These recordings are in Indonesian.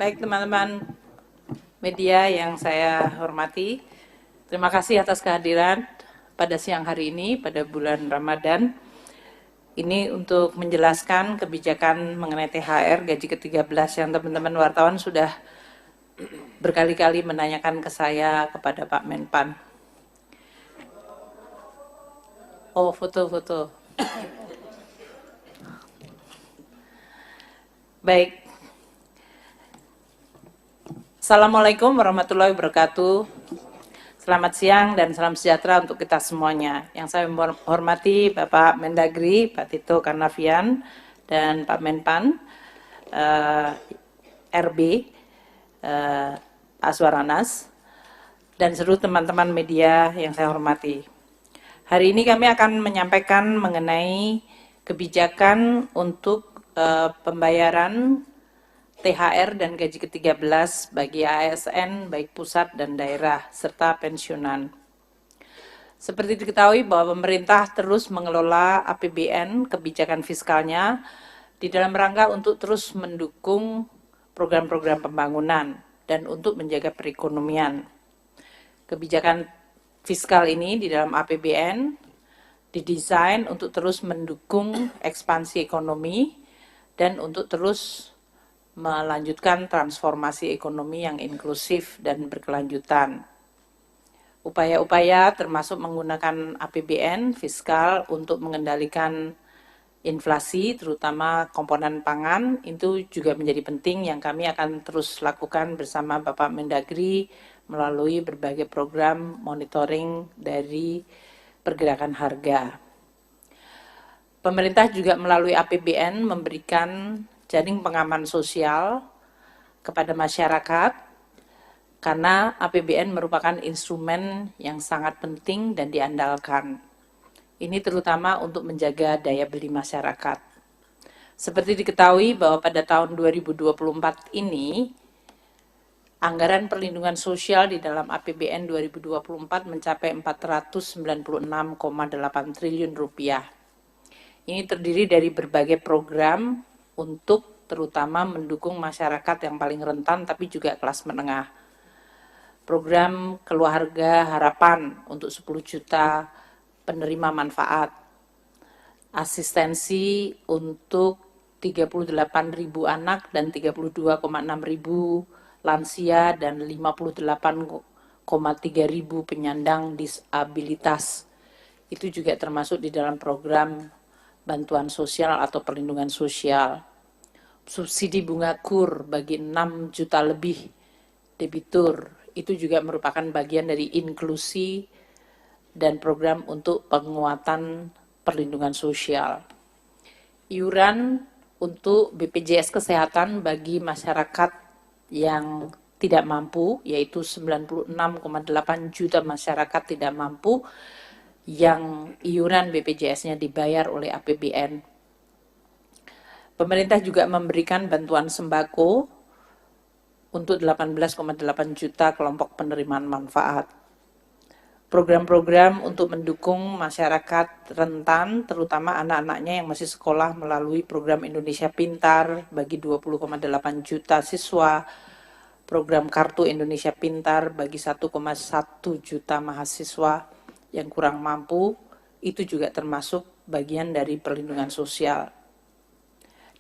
Baik teman-teman media yang saya hormati, terima kasih atas kehadiran pada siang hari ini pada bulan Ramadan. Ini untuk menjelaskan kebijakan mengenai THR gaji ke-13 yang teman-teman wartawan sudah berkali-kali menanyakan ke saya kepada Pak Menpan. Oh, foto-foto. Baik. Assalamualaikum warahmatullahi wabarakatuh. Selamat siang dan salam sejahtera untuk kita semuanya. Yang saya hormati Bapak Mendagri, Pak Tito Karnavian, dan Pak Menpan, RB, Pak Aswaranas, dan seluruh teman-teman media yang saya hormati. Hari ini kami akan menyampaikan mengenai kebijakan untuk pembayaran THR dan gaji ke-13 bagi ASN baik pusat dan daerah serta pensiunan. Seperti diketahui bahwa pemerintah terus mengelola APBN kebijakan fiskalnya di dalam rangka untuk terus mendukung program-program pembangunan dan untuk menjaga perekonomian. Kebijakan fiskal ini di dalam APBN didesain untuk terus mendukung ekspansi ekonomi dan untuk terus melanjutkan transformasi ekonomi yang inklusif dan berkelanjutan. Upaya-upaya termasuk menggunakan APBN fiskal untuk mengendalikan inflasi, terutama komponen pangan, itu juga menjadi penting yang kami akan terus lakukan bersama Bapak Mendagri melalui berbagai program monitoring dari pergerakan harga. Pemerintah juga melalui APBN memberikan jaring pengaman sosial kepada masyarakat karena APBN merupakan instrumen yang sangat penting dan diandalkan. Ini terutama untuk menjaga daya beli masyarakat. Seperti diketahui bahwa pada tahun 2024 ini, anggaran perlindungan sosial di dalam APBN 2024 mencapai 496,8 triliun rupiah. Ini terdiri dari berbagai program untuk terutama mendukung masyarakat yang paling rentan tapi juga kelas menengah. Program Keluarga Harapan untuk 10 juta penerima manfaat. Asistensi untuk 38.000 anak dan 32,6.000 lansia dan 58,3.000 penyandang disabilitas. Itu juga termasuk di dalam program bantuan sosial atau perlindungan sosial. Subsidi bunga KUR bagi 6 juta lebih debitur, itu juga merupakan bagian dari inklusi dan program untuk penguatan perlindungan sosial. Iuran untuk BPJS Kesehatan bagi masyarakat yang tidak mampu, yaitu 96,8 juta masyarakat tidak mampu, yang iuran BPJS-nya dibayar oleh APBN. Pemerintah juga memberikan bantuan sembako untuk 18,8 juta kelompok penerimaan manfaat. Program-program untuk mendukung masyarakat rentan, terutama anak-anaknya yang masih sekolah melalui program Indonesia Pintar bagi 20,8 juta siswa, program Kartu Indonesia Pintar bagi 1,1 juta mahasiswa yang kurang mampu, itu juga termasuk bagian dari perlindungan sosial.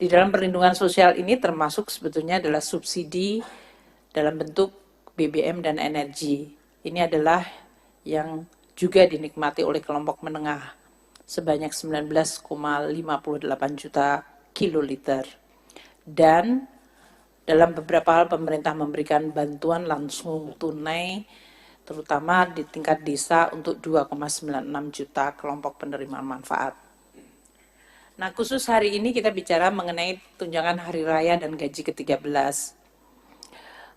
Di dalam perlindungan sosial ini termasuk sebetulnya adalah subsidi dalam bentuk BBM dan energi. Ini adalah yang juga dinikmati oleh kelompok menengah sebanyak 19,58 juta kiloliter. Dan dalam beberapa hal pemerintah memberikan bantuan langsung tunai terutama di tingkat desa untuk 2,96 juta kelompok penerima manfaat. Nah, khusus hari ini kita bicara mengenai tunjangan hari raya dan gaji ke-13.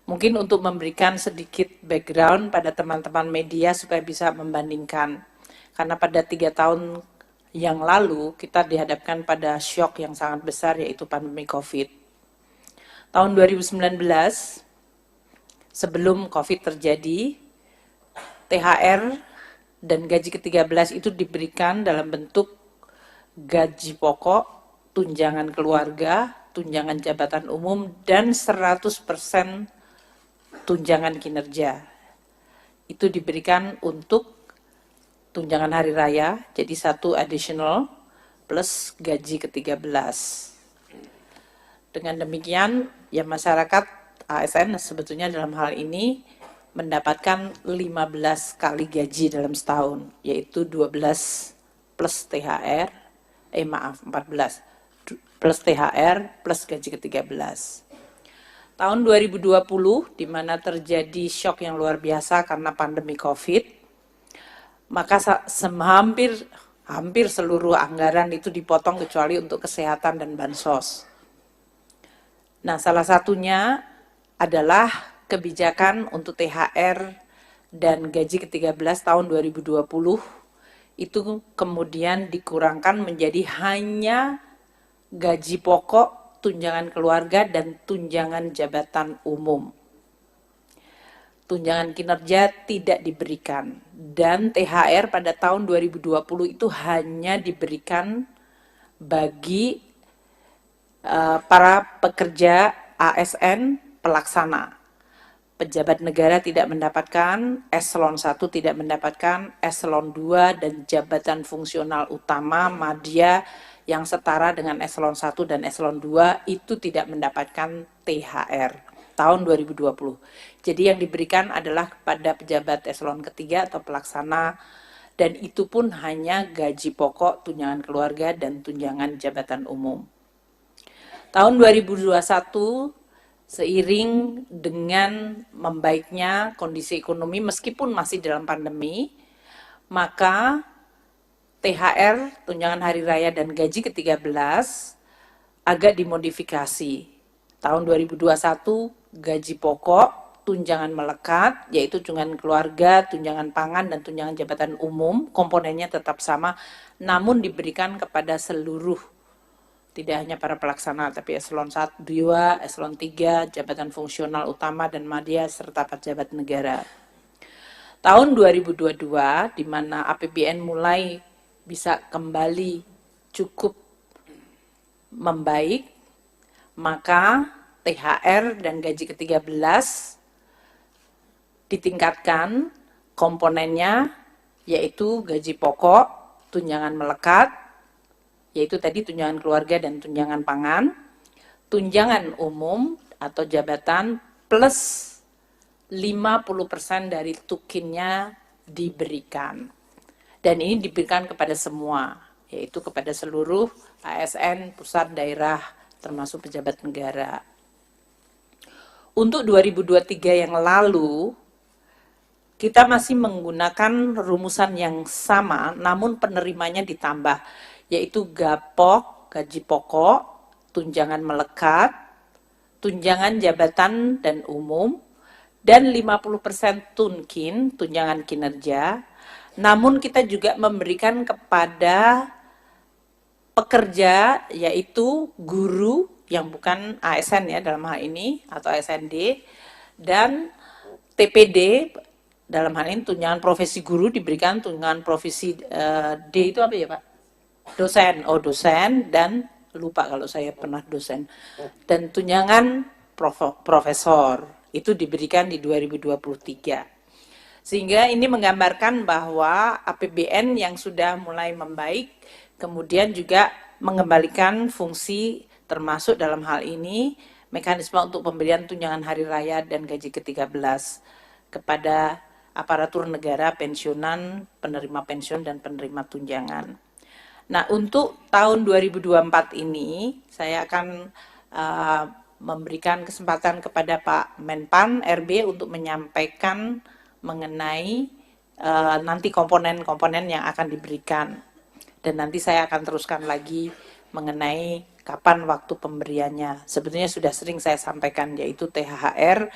Mungkin untuk memberikan sedikit background pada teman-teman media supaya bisa membandingkan. Karena pada 3 tahun yang lalu kita dihadapkan pada shock yang sangat besar yaitu pandemi COVID. Tahun 2019, sebelum COVID terjadi, THR dan gaji ke-13 itu diberikan dalam bentuk gaji pokok, tunjangan keluarga, tunjangan jabatan umum dan 100% tunjangan kinerja. Itu diberikan untuk tunjangan hari raya, jadi 1 additional plus gaji ke-13. Dengan demikian, ya masyarakat ASN sebetulnya dalam hal ini mendapatkan 15 kali gaji dalam setahun, yaitu 12 plus THR, 14 plus THR plus gaji ke-13. Tahun 2020, di mana terjadi shock yang luar biasa karena pandemi COVID, maka hampir seluruh anggaran itu dipotong kecuali untuk kesehatan dan bansos. Nah, salah satunya adalah kebijakan untuk THR dan gaji ke-13 tahun 2020 itu kemudian dikurangkan menjadi hanya gaji pokok, tunjangan keluarga, dan tunjangan jabatan umum. Tunjangan kinerja tidak diberikan, dan THR pada tahun 2020 itu hanya diberikan bagi para pekerja ASN pelaksana. Pejabat negara tidak mendapatkan, eselon 1 tidak mendapatkan, eselon 2 dan jabatan fungsional utama madya yang setara dengan eselon 1 dan eselon 2 itu tidak mendapatkan THR tahun 2020. Jadi yang diberikan adalah kepada pejabat eselon ketiga atau pelaksana, dan itu pun hanya gaji pokok, tunjangan keluarga, dan tunjangan jabatan umum. Tahun 2021, seiring dengan membaiknya kondisi ekonomi meskipun masih dalam pandemi, maka THR, tunjangan hari raya, dan gaji ke-13 agak dimodifikasi. Tahun 2021, gaji pokok, tunjangan melekat, yaitu tunjangan keluarga, tunjangan pangan, dan tunjangan jabatan umum, komponennya tetap sama, namun diberikan kepada seluruh, tidak hanya para pelaksana, tapi eselon 1, 2, eselon 3, jabatan fungsional utama dan madya, serta pejabat negara. Tahun 2022, di mana APBN mulai bisa kembali cukup membaik, maka THR dan gaji ke-13 ditingkatkan komponennya, yaitu gaji pokok, tunjangan melekat, yaitu tadi tunjangan keluarga dan tunjangan pangan, tunjangan umum atau jabatan plus 50% dari tukinnya diberikan. Dan ini diberikan kepada semua, yaitu kepada seluruh ASN, pusat, daerah, termasuk pejabat negara. Untuk 2023 yang lalu, kita masih menggunakan rumusan yang sama, namun penerimanya ditambah, yaitu GAPOK, gaji pokok, tunjangan melekat, tunjangan jabatan dan umum, dan 50% tunkin, tunjangan kinerja. Namun kita juga memberikan kepada pekerja, yaitu guru yang bukan ASN ya dalam hal ini, atau ASND, dan TPD, dalam hal ini tunjangan profesi guru diberikan, tunjangan profesi D itu apa ya Pak? Dosen, dosen, dan lupa kalau saya pernah dosen. Dan tunjangan profesor, itu diberikan di 2023. Sehingga ini menggambarkan bahwa APBN yang sudah mulai membaik, kemudian juga mengembalikan fungsi termasuk dalam hal ini mekanisme untuk pemberian tunjangan hari raya dan gaji ke-13 kepada aparatur negara, pensiunan, penerima pensiun, dan penerima tunjangan. Nah, untuk tahun 2024 ini, saya akan memberikan kesempatan kepada Pak Menpan RB untuk menyampaikan mengenai nanti komponen-komponen yang akan diberikan. Dan nanti saya akan teruskan lagi mengenai kapan waktu pemberiannya. Sebetulnya sudah sering saya sampaikan, yaitu THR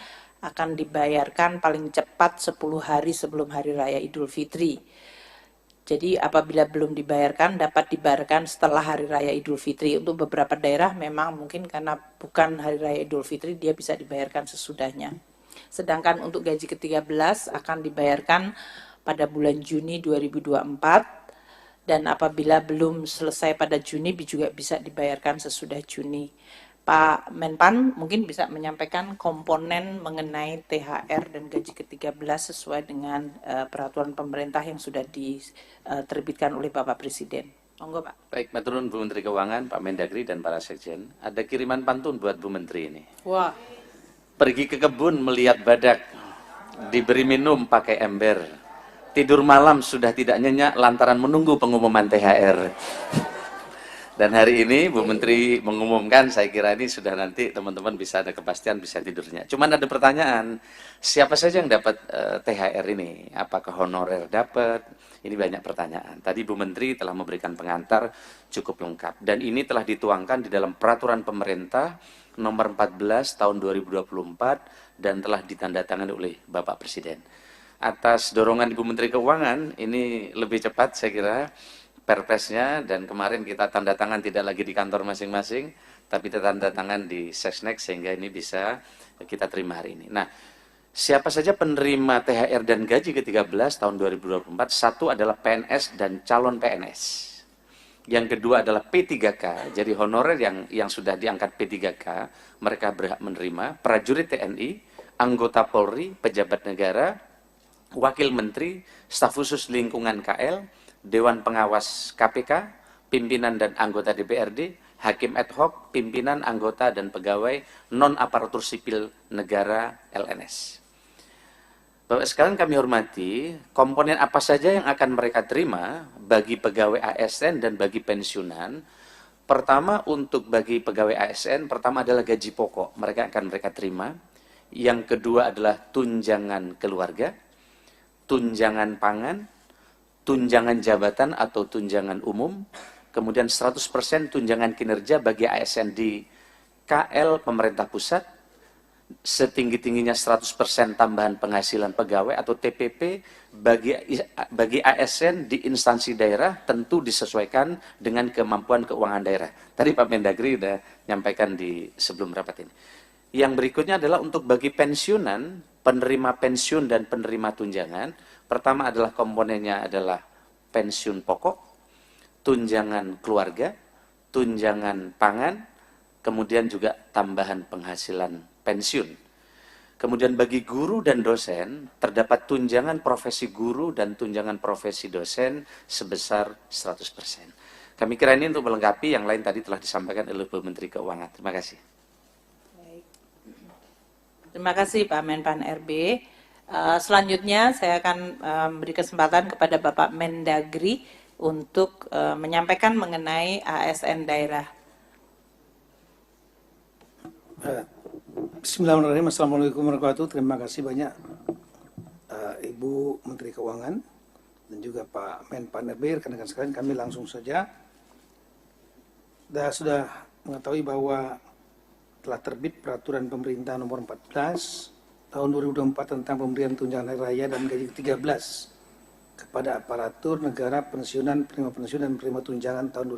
akan dibayarkan paling cepat 10 hari sebelum Hari Raya Idul Fitri. Jadi apabila belum dibayarkan, dapat dibayarkan setelah Hari Raya Idul Fitri. Untuk beberapa daerah memang mungkin karena bukan Hari Raya Idul Fitri, dia bisa dibayarkan sesudahnya. Sedangkan untuk gaji ke-13 akan dibayarkan pada bulan Juni 2024, dan apabila belum selesai pada Juni juga bisa dibayarkan sesudah Juni. Pak Menpan mungkin bisa menyampaikan komponen mengenai THR dan gaji ke-13 sesuai dengan peraturan pemerintah yang sudah diterbitkan oleh Bapak Presiden. Monggo Pak. Baik, maturun Bu Menteri Keuangan, Pak Mendagri dan para sekjen. Ada kiriman pantun buat Bu Menteri ini. Wah. Pergi ke kebun melihat badak, diberi minum pakai ember. Tidur malam sudah tidak nyenyak lantaran menunggu pengumuman THR. Dan hari ini Bu Menteri mengumumkan, saya kira ini sudah nanti teman-teman bisa ada kepastian, bisa tidurnya. Cuman ada pertanyaan, siapa saja yang dapat THR ini? Apakah honorer dapat? Ini banyak pertanyaan. Tadi Bu Menteri telah memberikan pengantar cukup lengkap. Dan ini telah dituangkan di dalam peraturan pemerintah nomor 14 tahun 2024 dan telah ditandatangani oleh Bapak Presiden. Atas dorongan Ibu Menteri Keuangan, ini lebih cepat saya kira perpresnya, dan kemarin kita tanda tangan tidak lagi di kantor masing-masing, tapi tanda tangan di Sesnek sehingga ini bisa kita terima hari ini. Nah, siapa saja penerima THR dan gaji ke-13 tahun 2024? Satu adalah PNS dan calon PNS. Yang kedua adalah P3K, jadi honorer yang sudah diangkat P3K, mereka berhak menerima, prajurit TNI, anggota Polri, pejabat negara, wakil menteri, staf khusus lingkungan KL, Dewan Pengawas KPK, pimpinan dan anggota DPRD, hakim ad hoc, pimpinan, anggota, dan pegawai non-aparatur sipil negara LNS. Bapak sekalian kami hormati, komponen apa saja yang akan mereka terima bagi pegawai ASN dan bagi pensiunan. Pertama, untuk bagi pegawai ASN, pertama adalah gaji pokok, mereka terima. Yang kedua adalah tunjangan keluarga, tunjangan pangan, tunjangan jabatan atau tunjangan umum, kemudian 100% tunjangan kinerja bagi ASN di KL pemerintah pusat, setinggi-tingginya 100% tambahan penghasilan pegawai atau TPP bagi ASN di instansi daerah, tentu disesuaikan dengan kemampuan keuangan daerah. Tadi Pak Mendagri sudah nyampaikan di sebelum rapat ini. Yang berikutnya adalah untuk bagi pensiunan, penerima pensiun dan penerima tunjangan. Pertama adalah komponennya adalah pensiun pokok, tunjangan keluarga, tunjangan pangan, kemudian juga tambahan penghasilan pensiun. Kemudian bagi guru dan dosen, terdapat tunjangan profesi guru dan tunjangan profesi dosen sebesar 100%. Kami kira ini untuk melengkapi, yang lain tadi telah disampaikan oleh Bu Menteri Keuangan. Terima kasih. Terima kasih Pak Menpan RB. Selanjutnya saya akan beri kesempatan kepada Bapak Mendagri untuk menyampaikan mengenai ASN daerah. Bismillahirrahmanirrahim. Assalamualaikum warahmatullahi wabarakatuh. Terima kasih banyak Ibu Menteri Keuangan dan juga Pak Menpan RB. Rekan-rekan sekalian, kami langsung saja sudah mengetahui bahwa telah terbit peraturan pemerintah nomor 14 tahun 2024 tentang pemberian tunjangan hari raya dan gaji ke-13 kepada aparatur negara, pensiunan, penerima pensiun dan penerima tunjangan tahun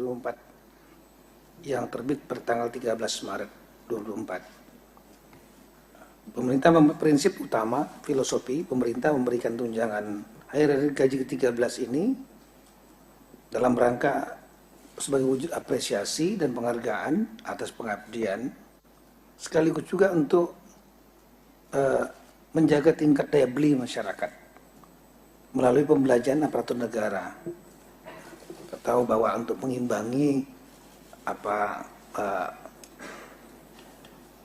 2024 yang terbit bertanggal 13 Maret 2024. Pemerintah prinsip utama filosofi pemerintah memberikan tunjangan hari raya gaji ke-13 ini dalam rangka sebagai wujud apresiasi dan penghargaan atas pengabdian, sekaligus juga untuk menjaga tingkat daya beli masyarakat melalui pembelajaran aparatur negara. Kita tahu bahwa untuk mengimbangi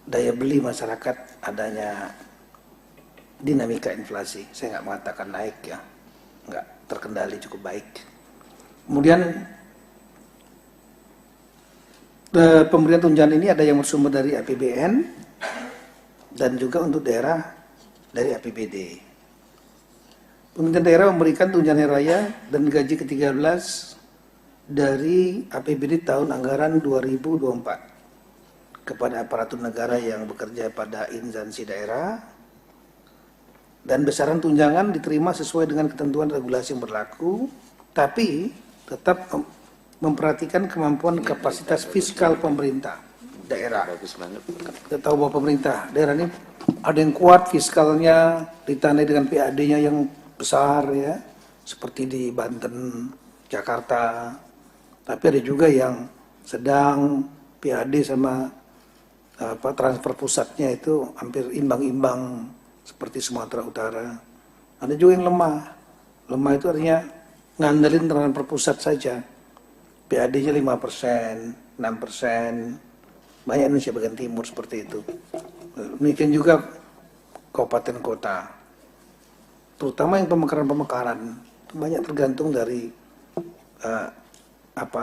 daya beli masyarakat adanya dinamika inflasi, saya nggak mengatakan naik ya, nggak terkendali cukup baik. Kemudian pemberian tunjangan ini ada yang bersumber dari APBN dan juga untuk daerah dari APBD. Pemerintah daerah memberikan tunjangan hari raya dan gaji ke-13 dari APBD tahun anggaran 2024 kepada aparatur negara yang bekerja pada instansi daerah, dan besaran tunjangan diterima sesuai dengan ketentuan regulasi yang berlaku, tapi tetap memperhatikan kemampuan kapasitas fiskal pemerintah daerah. Kita tahu bahwa pemerintah daerah ini ada yang kuat fiskalnya, ditandai dengan PAD-nya yang besar ya, seperti di Banten, Jakarta. Tapi ada juga yang sedang PAD sama transfer pusatnya itu hampir imbang-imbang seperti Sumatera Utara. Ada juga yang lemah. Lemah itu artinya ngandelin transfer pusat saja. PAD-nya 5%, 6%. Banyak Indonesia bagian timur seperti itu. Demikian juga kabupaten kota. Terutama yang pemekaran-pemekaran banyak tergantung dari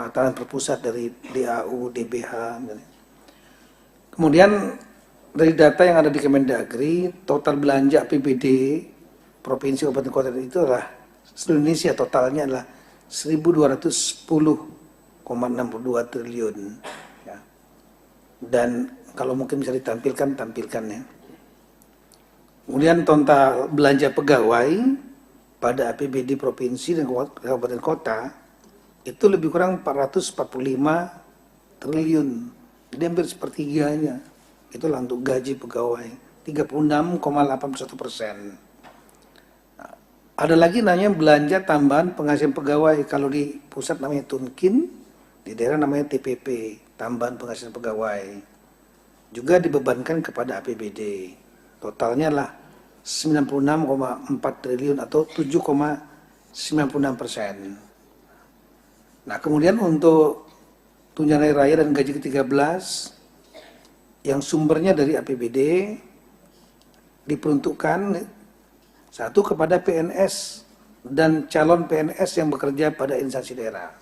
transfer pusat dari DAU, DBH. Kemudian dari data yang ada di Kemendagri, total belanja APBD provinsi kabupaten kota itu adalah seluruh Indonesia totalnya adalah 1.210,62 triliun. Ya. Dan kalau mungkin bisa ditampilkan, tampilkan ya. Kemudian total belanja pegawai pada APBD provinsi dan kabupaten kota itu lebih kurang 445 triliun. Jadi hampir sepertiganya itulah untuk gaji pegawai, 36,81%. Ada lagi namanya belanja tambahan penghasilan pegawai. Kalau di pusat namanya Tunkin, di daerah namanya TPP, tambahan penghasilan pegawai. Juga dibebankan kepada APBD. Totalnya lah 96,4 triliun atau 7,96%. Nah, kemudian untuk tunjangan hari raya dan gaji ke-13 yang sumbernya dari APBD diperuntukkan satu kepada PNS dan calon PNS yang bekerja pada instansi daerah.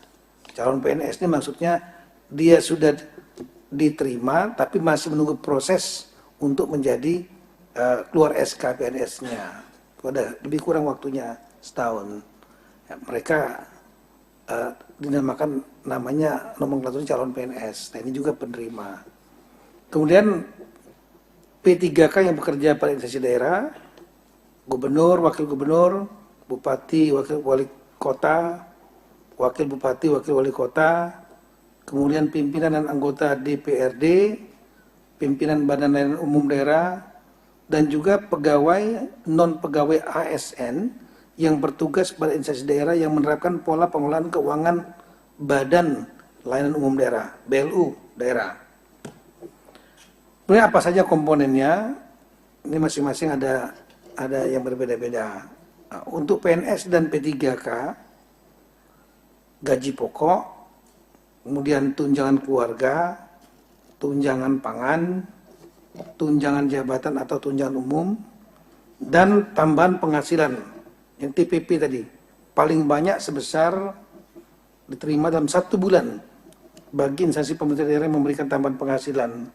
Calon PNS ini maksudnya dia sudah diterima tapi masih menunggu proses untuk menjadi keluar SK PNS-nya. Ada lebih kurang waktunya setahun. Ya, mereka dinamakan namanya nomenklatur calon PNS. Nah, ini juga penerima. Kemudian P3K yang bekerja pada instansi daerah, gubernur, wakil gubernur, bupati, wakil wali kota, wakil bupati, wakil wali kota, kemudian pimpinan dan anggota DPRD, pimpinan badan layanan umum daerah, dan juga pegawai non-pegawai ASN yang bertugas pada instansi daerah yang menerapkan pola pengelolaan keuangan Badan Layanan Umum Daerah, BLU daerah. Kemudian apa saja komponennya? Ini masing-masing ada yang berbeda-beda. Nah, untuk PNS dan P3K, gaji pokok, kemudian tunjangan keluarga, tunjangan pangan, tunjangan jabatan atau tunjangan umum, dan tambahan penghasilan yang TPP tadi paling banyak sebesar diterima dalam 1 bulan bagi instansi pemerintah daerah yang memberikan tambahan penghasilan.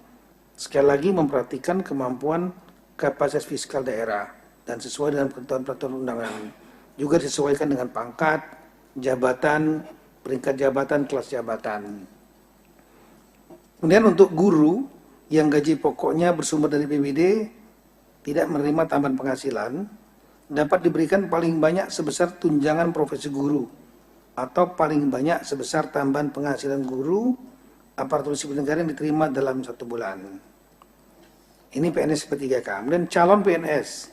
Sekali lagi memperhatikan kemampuan kapasitas fiskal daerah dan sesuai dengan peraturan undangan. Juga disesuaikan dengan pangkat, jabatan, peringkat jabatan, kelas jabatan. Kemudian untuk guru yang gaji pokoknya bersumber dari PBD tidak menerima tambahan penghasilan dapat diberikan paling banyak sebesar tunjangan profesi guru atau paling banyak sebesar tambahan penghasilan guru aparatur sipil negara yang diterima dalam 1 bulan. Ini PNS P3K. Kemudian calon PNS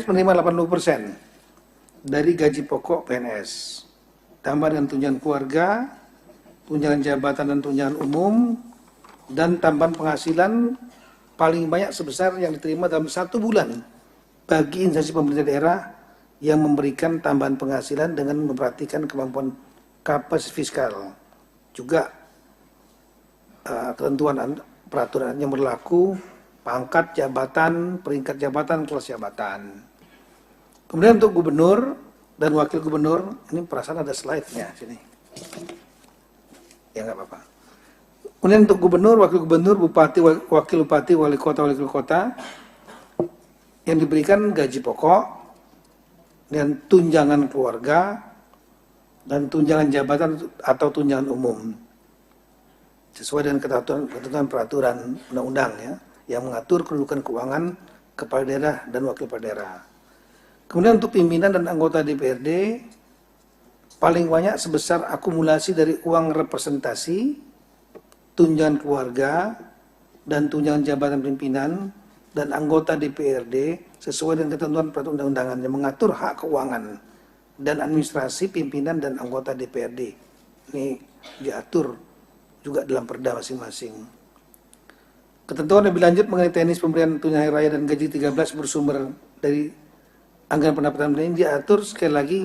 menerima 80% dari gaji pokok PNS. Tambah dengan tunjangan keluarga, tunjangan jabatan dan tunjangan umum, dan tambahan penghasilan paling banyak sebesar yang diterima dalam 1 bulan bagi instansi pemerintah daerah yang memberikan tambahan penghasilan dengan memperhatikan kemampuan kapasitas fiskal. Juga ketentuan peraturan yang berlaku, pangkat jabatan, peringkat jabatan, kelas jabatan. Kemudian untuk gubernur dan wakil gubernur, ini perasaan ada slide-nya sini. Ya nggak apa-apa. Kemudian untuk gubernur, wakil gubernur, bupati, wakil bupati, wali kota yang diberikan gaji pokok dan tunjangan keluarga dan tunjangan jabatan atau tunjangan umum sesuai dengan ketentuan peraturan undang-undang ya yang mengatur kedudukan keuangan kepala daerah dan wakil kepala daerah. Kemudian untuk pimpinan dan anggota DPRD paling banyak sebesar akumulasi dari uang representasi, tunjangan keluarga, dan tunjangan jabatan pimpinan dan anggota DPRD sesuai dengan ketentuan peraturan undang-undangan yang mengatur hak keuangan dan administrasi pimpinan dan anggota DPRD. Ini diatur juga dalam perda masing-masing. Ketentuan lebih lanjut mengenai teknis pemberian tunjangan hari raya dan gaji 13 bersumber dari anggaran pendapatan ini diatur sekali lagi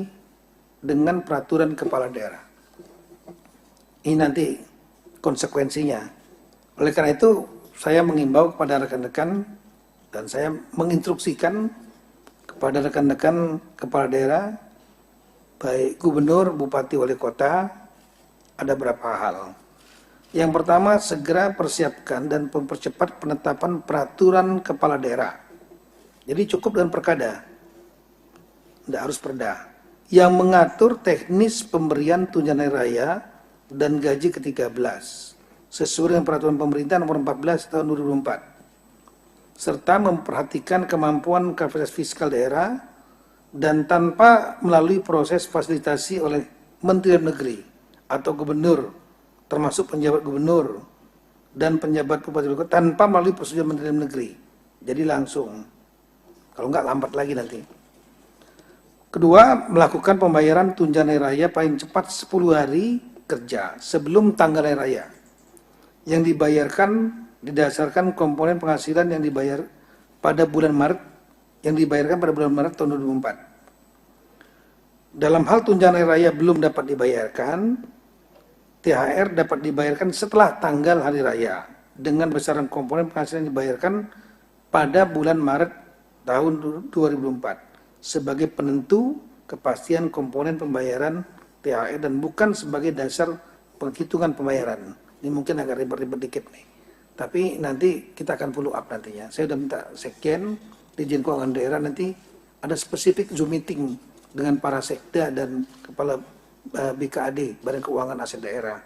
dengan peraturan kepala daerah. Ini nanti konsekuensinya. Oleh karena itu, saya mengimbau kepada rekan-rekan dan saya menginstruksikan kepada rekan-rekan kepala daerah, baik gubernur, bupati, wali kota, ada beberapa hal. Yang pertama, segera persiapkan dan mempercepat penetapan peraturan kepala daerah. Jadi cukup dengan perkada, tidak harus perda, yang mengatur teknis pemberian tunjangan hari raya dan gaji ke-13 sesuai dengan peraturan pemerintah nomor 14 tahun 2004, serta memperhatikan kemampuan kapasitas fiskal daerah dan tanpa melalui proses fasilitasi oleh Menteri Dalam Negeri atau gubernur, termasuk penjabat gubernur dan penjabat bupati wali kota, tanpa melalui persetujuan Menteri Dalam Negeri. Jadi langsung, kalau enggak lambat lagi nanti. Kedua, melakukan pembayaran tunjangan hari raya paling cepat 10 hari kerja sebelum tanggal hari raya, yang dibayarkan didasarkan komponen penghasilan yang dibayar pada bulan Maret, yang dibayarkan pada bulan Maret tahun 2004. Dalam hal tunjangan hari raya belum dapat dibayarkan, THR dapat dibayarkan setelah tanggal hari raya dengan besaran komponen penghasilan yang dibayarkan pada bulan Maret tahun 2004 sebagai penentu kepastian komponen pembayaran THR dan bukan sebagai dasar penghitungan pembayaran. Ini mungkin agak ribet-ribet dikit nih, tapi nanti kita akan follow up nantinya. Saya sudah minta Sekjen, Dirjen Keuangan Daerah, nanti ada spesifik Zoom meeting dengan para sekda dan kepala BKAD, Badan Keuangan Aset Daerah.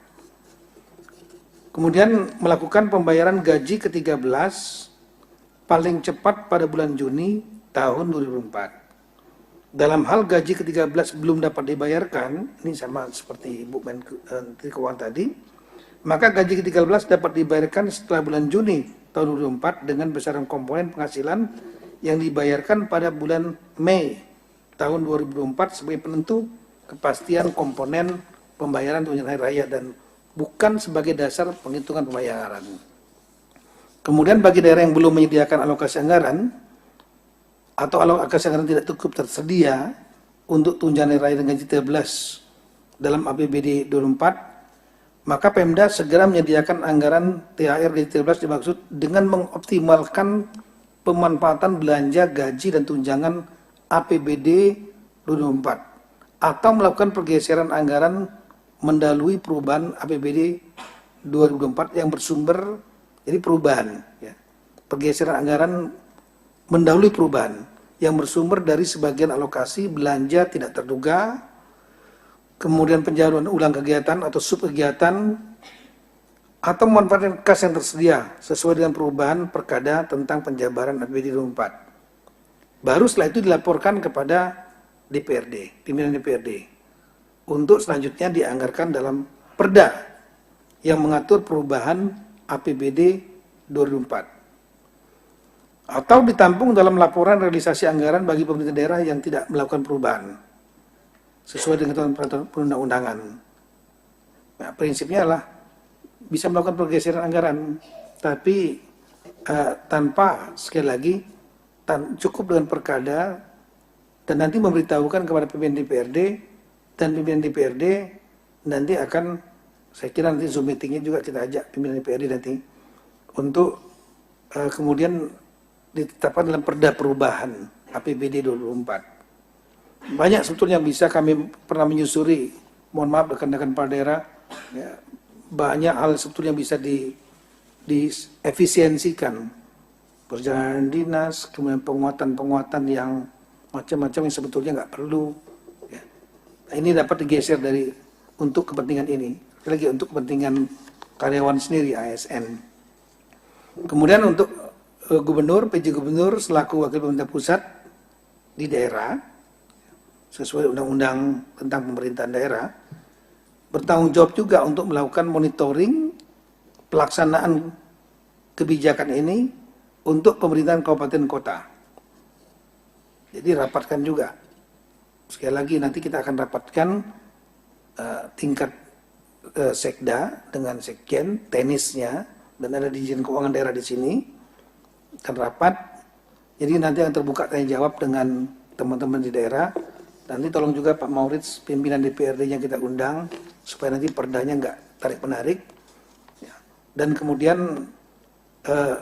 Kemudian melakukan pembayaran gaji ke-13 paling cepat pada bulan Juni tahun 2004. Dalam hal gaji ke-13 belum dapat dibayarkan, ini sama seperti Ibu Menteri Keuangan tadi, maka gaji ke-13 dapat dibayarkan setelah bulan Juni tahun 2004 dengan besaran komponen penghasilan yang dibayarkan pada bulan Mei tahun 2004 sebagai penentu kepastian komponen pembayaran tunjangan hari raya dan bukan sebagai dasar penghitungan pembayaran. Kemudian bagi daerah yang belum menyediakan alokasi anggaran atau alokasi anggaran tidak cukup tersedia untuk tunjangan hari raya dan gaji 13 dalam APBD 2004, maka Pemda segera menyediakan anggaran THR gaji 13 dimaksud dengan mengoptimalkan pemanfaatan belanja gaji dan tunjangan APBD 2004 atau melakukan pergeseran anggaran mendahului perubahan APBD 2024 yang bersumber, jadi perubahan, ya, pergeseran anggaran mendahului perubahan yang bersumber dari sebagian alokasi belanja tidak terduga, kemudian penjaluran ulang kegiatan atau subkegiatan, atau memanfaatkan kas yang tersedia sesuai dengan perubahan perkada tentang penjabaran APBD 2004. Baru setelah itu dilaporkan kepada DPRD, pimpinan DPRD, untuk selanjutnya dianggarkan dalam perda yang mengatur perubahan APBD 2004, atau ditampung dalam laporan realisasi anggaran bagi pemerintah daerah yang tidak melakukan perubahan sesuai dengan peraturan perundang-undangan. Nah, prinsipnya adalah bisa melakukan pergeseran anggaran, tapi tanpa, sekali lagi, cukup dengan perkada, dan nanti memberitahukan kepada pimpinan DPRD, dan pimpinan DPRD nanti akan, saya kira nanti Zoom meetingnya juga kita ajak pimpinan DPRD nanti untuk kemudian ditetapkan dalam perda perubahan APBD 2004. Banyak sebetulnya bisa kami pernah menyusuri, mohon maaf rekan-rekan kepala daerah, ya, banyak hal sebetulnya bisa diefisiensikan, perjalanan dinas, kemudian penguatan-penguatan yang macam-macam yang sebetulnya nggak perlu. Ya. Nah, ini dapat digeser dari untuk kepentingan ini, lagi untuk kepentingan karyawan sendiri ASN. Kemudian untuk gubernur, PJ gubernur selaku wakil pemerintah pusat di daerah sesuai undang-undang tentang pemerintahan daerah bertanggung jawab juga untuk melakukan monitoring pelaksanaan kebijakan ini untuk pemerintahan kabupaten kota. Jadi rapatkan juga. Sekali lagi nanti kita akan rapatkan tingkat sekda dengan sekjen, teknisnya, dan ada Dirjen Keuangan Daerah di sini akan rapat. Jadi nanti yang terbuka tanya jawab dengan teman-teman di daerah. Nanti tolong juga Pak Maurits, pimpinan DPRD-nya kita undang supaya nanti perdanya nggak tarik-menarik. Dan kemudian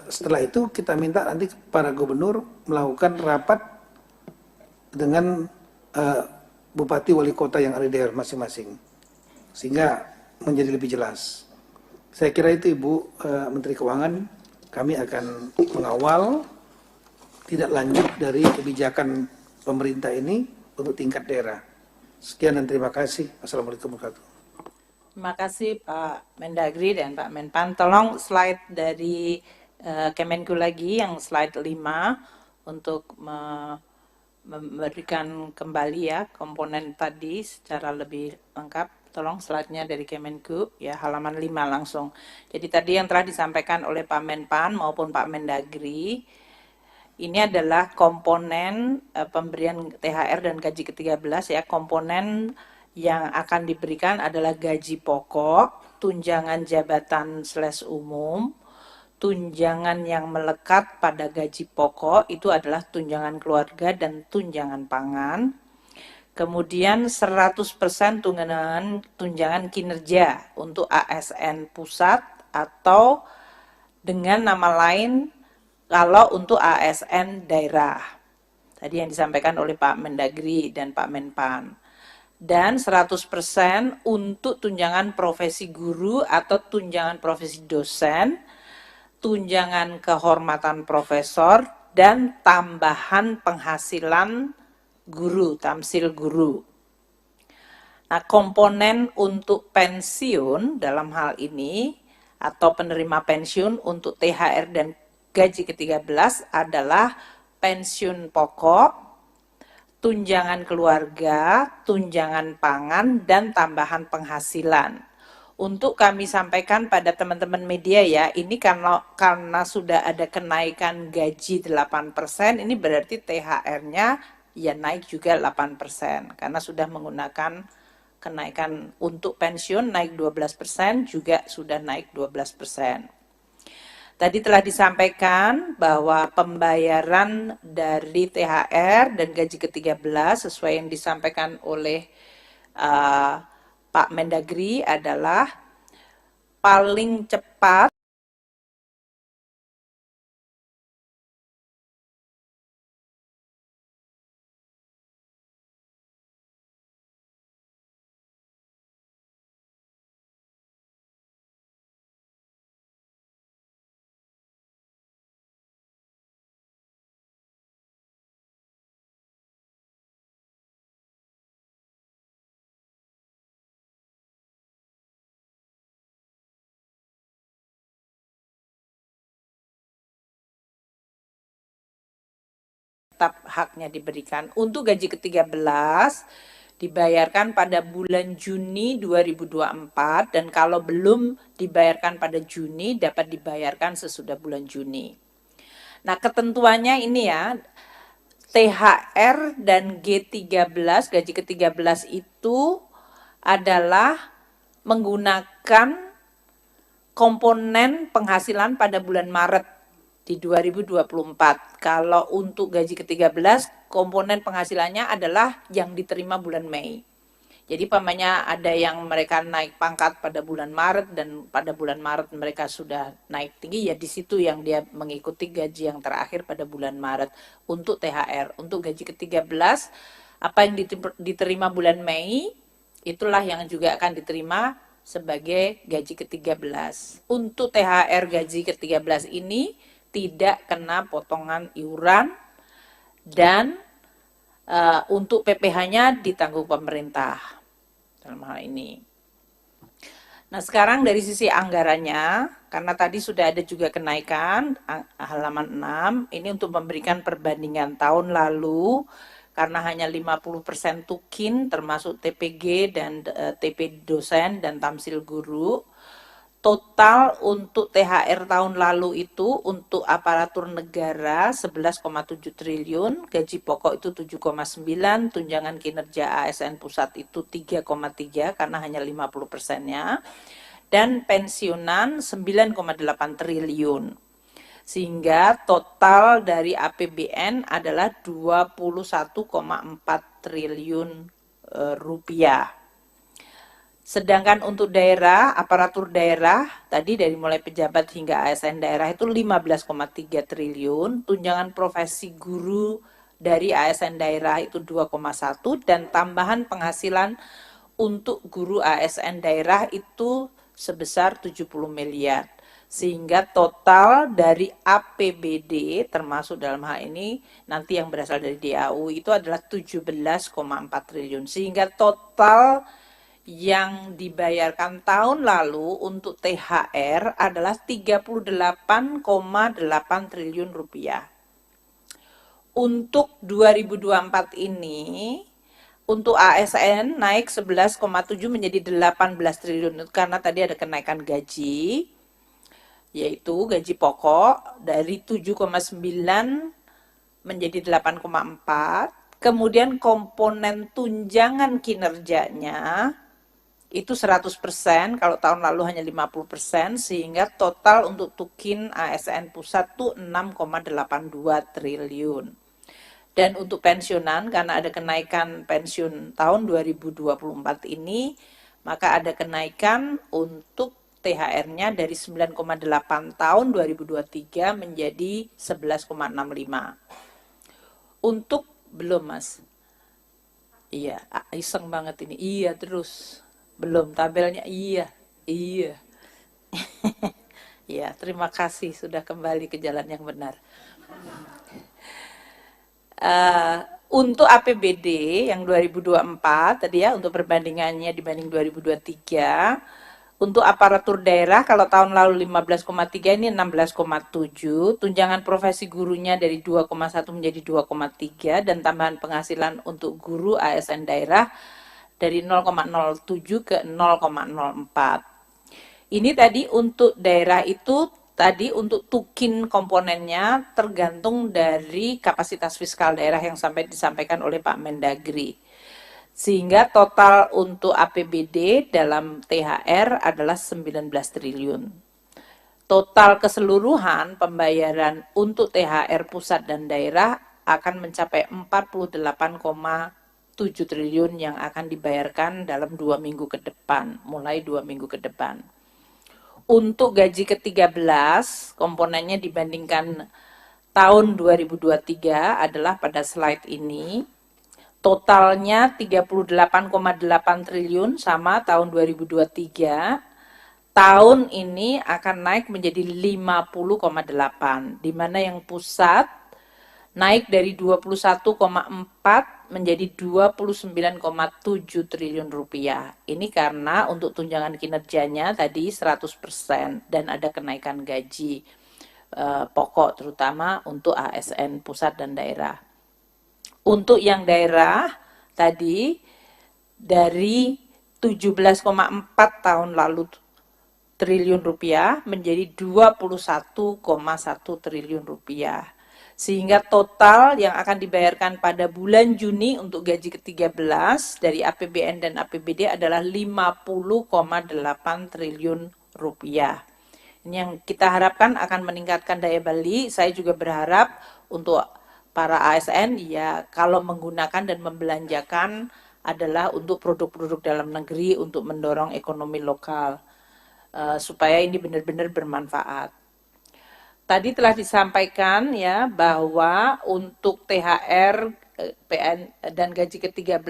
setelah itu kita minta nanti para gubernur melakukan rapat dengan bupati wali kota yang ada di daerah masing-masing, sehingga menjadi lebih jelas. Saya kira itu Ibu Menteri Keuangan, kami akan mengawal tidak lanjut dari kebijakan pemerintah ini untuk tingkat daerah. Sekian dan terima kasih. Assalamualaikum warahmatullahi wabarakatuh. Terima kasih Pak Mendagri dan Pak Menpan. Tolong slide dari Kemenku lagi yang slide 5 untuk memberikan kembali ya komponen tadi secara lebih lengkap. Tolong slide-nya dari Kemenku ya, halaman 5 langsung. Jadi tadi yang telah disampaikan oleh Pak Menpan maupun Pak Mendagri, ini adalah komponen pemberian THR dan gaji ke-13 ya. Komponen yang akan diberikan adalah gaji pokok, tunjangan jabatan /umum, tunjangan yang melekat pada gaji pokok itu adalah tunjangan keluarga dan tunjangan pangan. Kemudian 100% tunjangan kinerja untuk ASN pusat atau dengan nama lain kalau untuk ASN daerah. Tadi yang disampaikan oleh Pak Mendagri dan Pak Menpan. Dan 100% untuk tunjangan profesi guru atau tunjangan profesi dosen, tunjangan kehormatan profesor, dan tambahan penghasilan guru, tamsil guru. Nah, komponen untuk pensiun dalam hal ini atau penerima pensiun untuk THR dan gaji ke-13 adalah pensiun pokok, tunjangan keluarga, tunjangan pangan, dan tambahan penghasilan. Untuk kami sampaikan pada teman-teman media ya, ini karena sudah ada kenaikan gaji 8%, ini berarti THR-nya ya naik juga 8%, karena sudah menggunakan kenaikan untuk pensiun naik 12%, juga sudah naik 12%. Tadi telah disampaikan bahwa pembayaran dari THR dan gaji ke-13 sesuai yang disampaikan oleh Pak Mendagri adalah paling cepat tetap haknya diberikan. Untuk gaji ke-13 dibayarkan pada bulan Juni 2024 dan kalau belum dibayarkan pada Juni dapat dibayarkan sesudah bulan Juni. Nah, ketentuannya ini ya, THR dan G13, gaji ke-13 itu adalah menggunakan komponen penghasilan pada bulan Maret di 2024. Kalau untuk gaji ke-13, komponen penghasilannya adalah yang diterima bulan Mei. Jadi pamannya ada yang mereka naik pangkat pada bulan Maret dan pada bulan Maret mereka sudah naik tinggi, ya di situ yang dia mengikuti gaji yang terakhir pada bulan Maret untuk THR. Untuk gaji ke-13, apa yang diterima bulan Mei, itulah yang juga akan diterima sebagai gaji ke-13. Untuk THR gaji ke-13 ini tidak kena potongan iuran dan untuk PPh-nya ditanggung pemerintah dalam hal ini. Nah, sekarang dari sisi anggarannya, karena tadi sudah ada juga kenaikan halaman 6, ini untuk memberikan perbandingan tahun lalu karena hanya 50% tukin termasuk TPG dan TP dosen dan tamsil guru. Total untuk THR tahun lalu itu untuk aparatur negara 11,7 triliun, gaji pokok itu 7,9, tunjangan kinerja ASN pusat itu 3,3 karena hanya 50%-nya. dan pensiunan 9,8 triliun. Sehingga total dari APBN adalah 21,4 triliun rupiah. Sedangkan untuk daerah, aparatur daerah, tadi dari mulai pejabat hingga ASN daerah itu 15,3 triliun, tunjangan profesi guru dari ASN daerah itu 2,1, dan tambahan penghasilan untuk guru ASN daerah itu sebesar 70 miliar. Sehingga total dari APBD termasuk dalam hal ini nanti yang berasal dari DAU itu adalah 17,4 triliun. Sehingga total yang dibayarkan tahun lalu untuk THR adalah 38,8 triliun rupiah. Untuk 2024 ini, untuk ASN naik 11,7 menjadi 18 triliun karena tadi ada kenaikan gaji, yaitu gaji pokok dari 7,9 menjadi 8,4. Kemudian komponen tunjangan kinerjanya itu 100%, kalau tahun lalu hanya 50%, sehingga total untuk tukin ASN pusat itu 6,82 triliun. Dan untuk pensiunan, karena ada kenaikan pensiun tahun 2024 ini, maka ada kenaikan untuk THR-nya dari 9,8 tahun 2023 menjadi 11,65. Untuk belum Mas. Iya, iseng banget ini. Iya terus. Belum tabelnya. Iya. Iya. Ya, terima kasih sudah kembali ke jalan yang benar. Untuk APBD yang 2024 tadi ya, untuk perbandingannya dibanding 2023, untuk aparatur daerah kalau tahun lalu 15,3 ini 16,7, tunjangan profesi gurunya dari 2,1 menjadi 2,3, dan tambahan penghasilan untuk guru ASN daerah dari 0,07 ke 0,04. Ini tadi untuk daerah itu tadi untuk tukin komponennya tergantung dari kapasitas fiskal daerah yang disampaikan oleh Pak Mendagri. Sehingga total untuk APBD dalam THR adalah 19 triliun. Total keseluruhan pembayaran untuk THR pusat dan daerah akan mencapai 48,7 triliun yang akan dibayarkan dalam 2 minggu ke depan, mulai 2 minggu ke depan. Untuk gaji ke-13, komponennya dibandingkan tahun 2023 adalah pada slide ini. Totalnya 38,8 triliun sama tahun 2023. Tahun ini akan naik menjadi 50,8, di mana yang pusat naik dari 21,4 menjadi 29,7 triliun rupiah. Ini karena untuk tunjangan kinerjanya tadi 100% dan ada kenaikan gaji pokok terutama untuk ASN pusat dan daerah. Untuk yang daerah tadi dari 17,4 tahun lalu triliun rupiah menjadi 21,1 triliun rupiah. Sehingga total yang akan dibayarkan pada bulan Juni untuk gaji ke-13 dari APBN dan APBD adalah 50,8 triliun rupiah. Ini yang kita harapkan akan meningkatkan daya beli. Saya juga berharap untuk para ASN ya kalau menggunakan dan membelanjakan adalah untuk produk-produk dalam negeri untuk mendorong ekonomi lokal supaya ini benar-benar bermanfaat. Tadi telah disampaikan ya bahwa untuk THR, PN dan gaji ke-13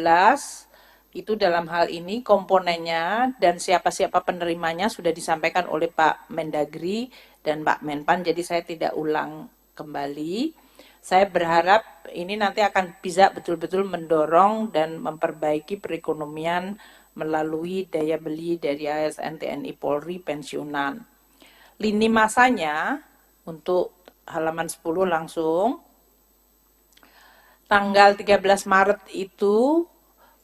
itu dalam hal ini komponennya dan siapa-siapa penerimanya sudah disampaikan oleh Pak Mendagri dan Pak Menpan, jadi saya tidak ulang kembali. Saya berharap ini nanti akan bisa betul-betul mendorong dan memperbaiki perekonomian melalui daya beli dari ASN, TNI, Polri, pensiunan. Lini masanya untuk halaman 10 langsung. Tanggal 13 Maret itu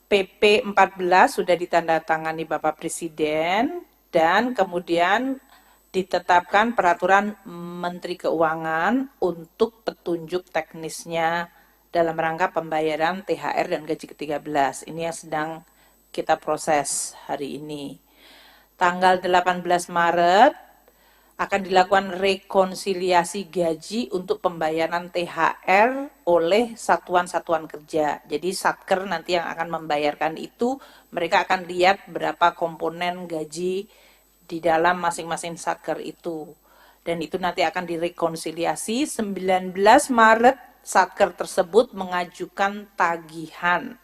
PP 14 sudah ditandatangani Bapak Presiden dan kemudian ditetapkan peraturan Menteri Keuangan untuk petunjuk teknisnya dalam rangka pembayaran THR dan gaji ke-13. Ini yang sedang kita proses hari ini. tanggal 18 Maret akan dilakukan rekonsiliasi gaji untuk pembayaran THR oleh satuan-satuan kerja. Jadi Satker nanti yang akan membayarkan itu, mereka akan lihat berapa komponen gaji di dalam masing-masing Satker itu. Dan itu nanti akan direkonsiliasi. 19 Maret Satker tersebut mengajukan tagihan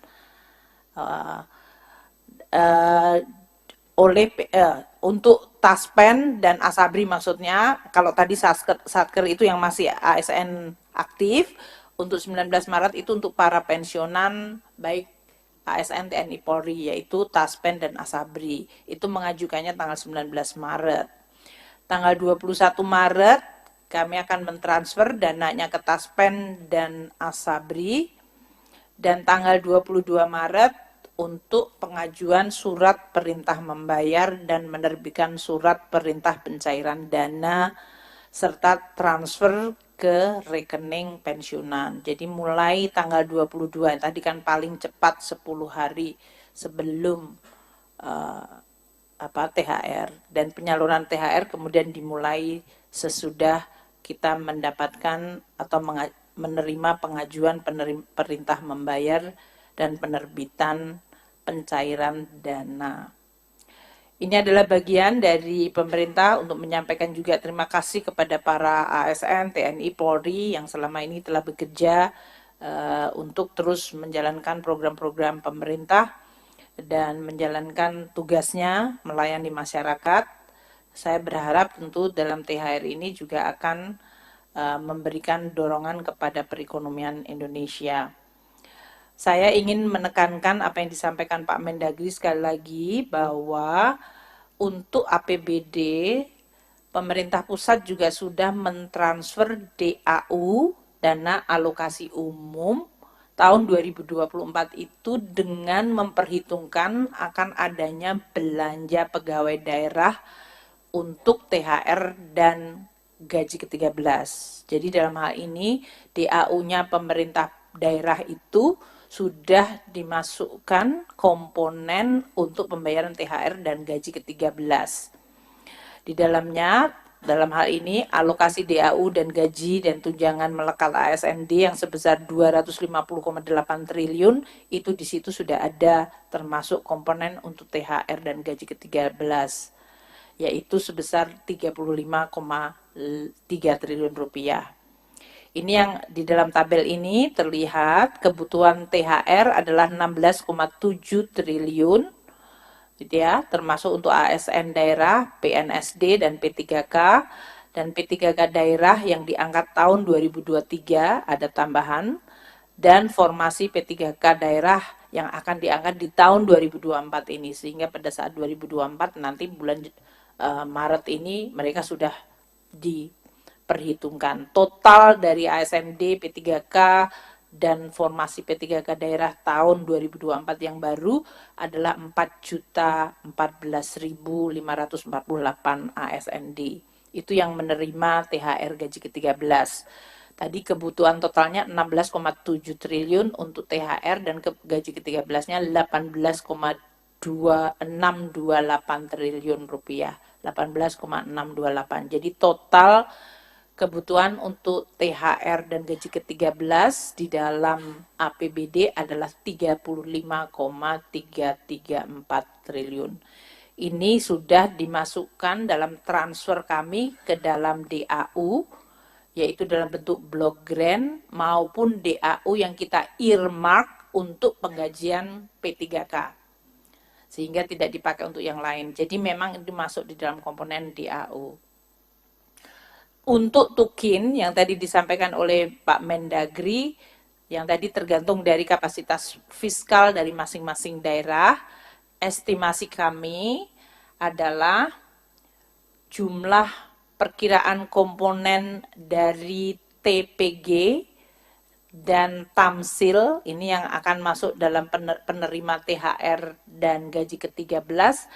untuk Taspen dan Asabri, maksudnya kalau tadi Satker itu yang masih ASN aktif, untuk 19 Maret itu untuk para pensiunan baik ASN TNI Polri, yaitu Taspen dan Asabri. Itu mengajukannya tanggal 19 Maret. Tanggal 21 Maret kami akan mentransfer dananya ke Taspen dan Asabri, dan tanggal 22 Maret untuk pengajuan surat perintah membayar dan menerbitkan surat perintah pencairan dana serta transfer ke rekening pensiunan. Jadi mulai tanggal 22, tadi kan paling cepat 10 hari sebelum THR, dan penyaluran THR kemudian dimulai sesudah kita mendapatkan atau menerima pengajuan perintah membayar dan penerbitan pencairan dana. Ini adalah bagian dari pemerintah untuk menyampaikan juga terima kasih kepada para ASN, TNI, Polri yang selama ini telah bekerja untuk terus menjalankan program-program pemerintah dan menjalankan tugasnya melayani masyarakat. Saya berharap tentu dalam THR ini juga akan memberikan dorongan kepada perekonomian Indonesia. Saya ingin menekankan apa yang disampaikan Pak Mendagri sekali lagi, bahwa untuk APBD, pemerintah pusat juga sudah mentransfer DAU, dana alokasi umum, tahun 2024 itu dengan memperhitungkan akan adanya belanja pegawai daerah untuk THR dan gaji ke-13. Jadi dalam hal ini DAU-nya pemerintah daerah itu sudah dimasukkan komponen untuk pembayaran THR dan gaji ke-13. Di dalamnya, dalam hal ini alokasi DAU dan gaji dan tunjangan melekat ASND yang sebesar 250,8 triliun itu di situ sudah ada termasuk komponen untuk THR dan gaji ke-13, yaitu sebesar 35,3 triliun rupiah. Ini yang di dalam tabel ini terlihat kebutuhan THR adalah 16,7 triliun, gitu ya, termasuk untuk ASN daerah, PNSD dan P3K, dan P3K daerah yang diangkat tahun 2023 ada tambahan, dan formasi P3K daerah yang akan diangkat di tahun 2024 ini, sehingga pada saat 2024 nanti bulan Maret ini mereka sudah diperhitungkan. Total dari ASND, P3K, dan formasi P3K daerah tahun 2024 yang baru adalah 4.014.548 ASND. Itu yang menerima THR gaji ke-13. Tadi kebutuhan totalnya 16,7 triliun untuk THR dan gaji ke-13-nya 18,628 triliun rupiah. 18,628. Jadi total kebutuhan untuk THR dan gaji ke-13 di dalam APBD adalah 35,334 triliun. Ini sudah dimasukkan dalam transfer kami ke dalam DAU, yaitu dalam bentuk block grant maupun DAU yang kita earmark untuk penggajian P3K. Sehingga tidak dipakai untuk yang lain. Jadi memang itu masuk di dalam komponen DAU. Untuk tukin yang tadi disampaikan oleh Pak Mendagri, yang tadi tergantung dari kapasitas fiskal dari masing-masing daerah, estimasi kami adalah jumlah perkiraan komponen dari TPG dan tamsil, ini yang akan masuk dalam penerima THR dan gaji ke-13,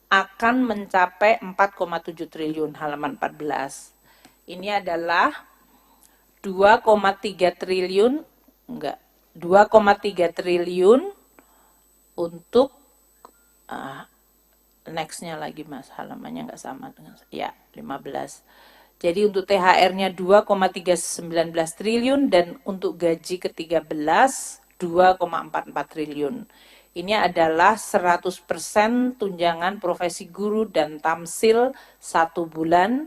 akan mencapai 4,7 triliun, halaman 14. Ini adalah 2,3 triliun, 2,3 triliun untuk Nextnya lagi Mas, halamannya nggak sama dengan ya 15. Jadi untuk THR-nya 2,319 triliun dan untuk gaji ke-13 2,44 triliun. Ini adalah 100% tunjangan profesi guru dan tamsil 1 bulan